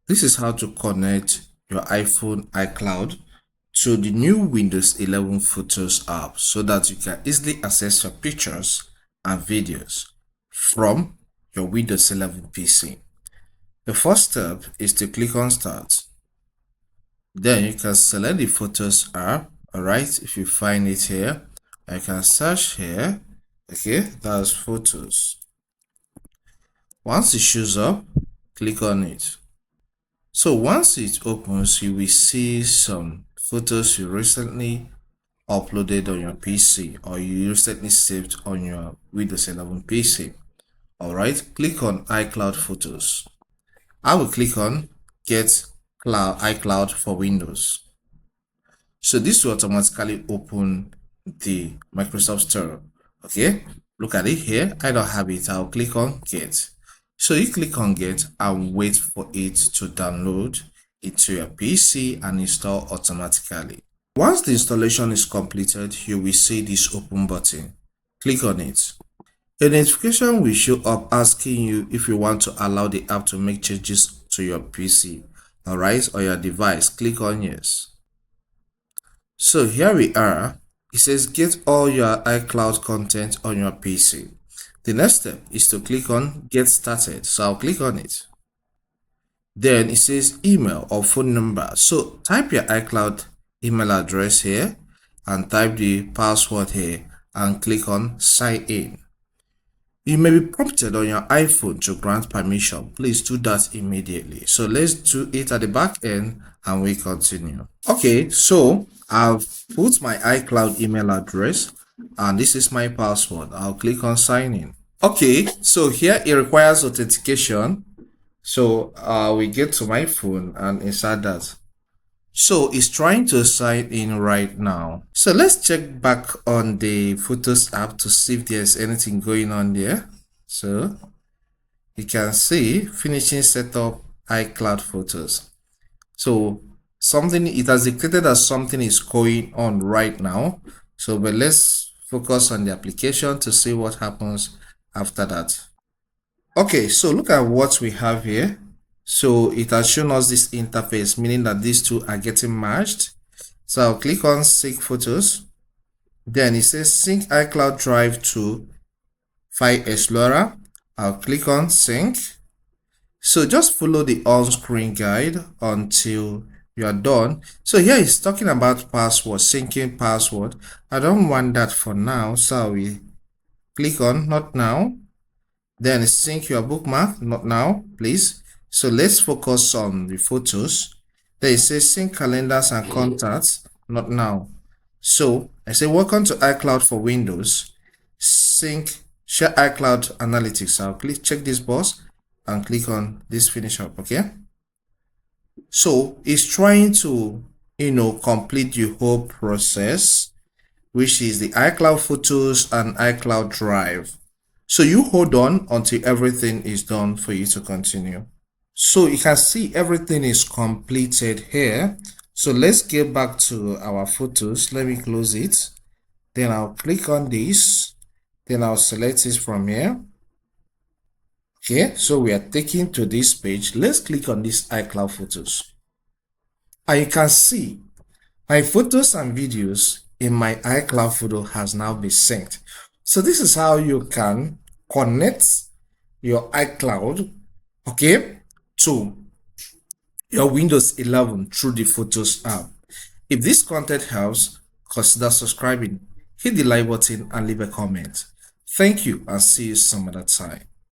This is how to connect your iPhone iCloud to the new Windows 11 Photos app so that you can easily access your pictures and videos from your Windows 11 PC. The first step is to click on Start. Then you can select the Photos app. Alright, if you find it here, I can search here. Okay, that's Photos. Once it shows up, click on it. So once it opens, you will see some photos you recently uploaded on your PC or you recently saved on your Windows 11 PC. Alright, click on iCloud Photos. I will click on Get iCloud for Windows. So this will automatically open the Microsoft Store. Okay, look at it here. I don't have it. I'll click on Get. So you click on Get and wait for it to download into your PC and install automatically. Once the installation is completed, you will see this open button. Click on it. A notification will show up asking you if you want to allow the app to make changes to your PC, alright, or your device. Click on Yes. So here we are. It says get all your iCloud content on your PC. The next step is to click on Get Started. So I'll click on it. Then it says email or phone number. So type your iCloud email address here and type the password here and click on Sign In. You may be prompted on your iPhone to grant permission. Please do that immediately. So let's do it at the back end and we continue. Okay, so I've put my iCloud email address and this is my password. I'll click on Sign In. Okay, so here it requires authentication. So we get to my phone and insert that. So it's trying to sign in right now. So let's check back on the Photos app to see if there's anything going on there. So you can see finishing setup iCloud Photos. So it has dictated that something is going on right now. So but let's focus on the application to see what happens after that. Okay, so look at what we have here. So it has shown us this interface, meaning that these two are getting merged. So I'll click on Sync Photos. Then it says Sync iCloud Drive to File Explorer. I'll click on Sync. So just follow the on-screen guide until you are done. So here it's talking about password, syncing password. I don't want that for now, so we click on Not Now. Then sync your bookmark, not now, please. So let's focus on the photos. Then it says sync calendars and contacts, not now. So I say welcome to iCloud for Windows. Sync share iCloud analytics. I'll check this box and click on this finish up. Okay. So it's trying to complete the whole process, which is the iCloud Photos and iCloud Drive. So you hold on until everything is done for you to continue. So you can see everything is completed here. So let's get back to our photos. Let me close it. Then I'll click on this. Then I'll select it from here. Okay, so we are taken to this page. Let's click on this iCloud Photos. And you can see my photos and videos in my iCloud photo has now been synced. So this is how you can connect your iCloud, okay, to your Windows 11 through the Photos app. If this content helps, consider subscribing, hit the like button and leave a comment. Thank you and see you some other time.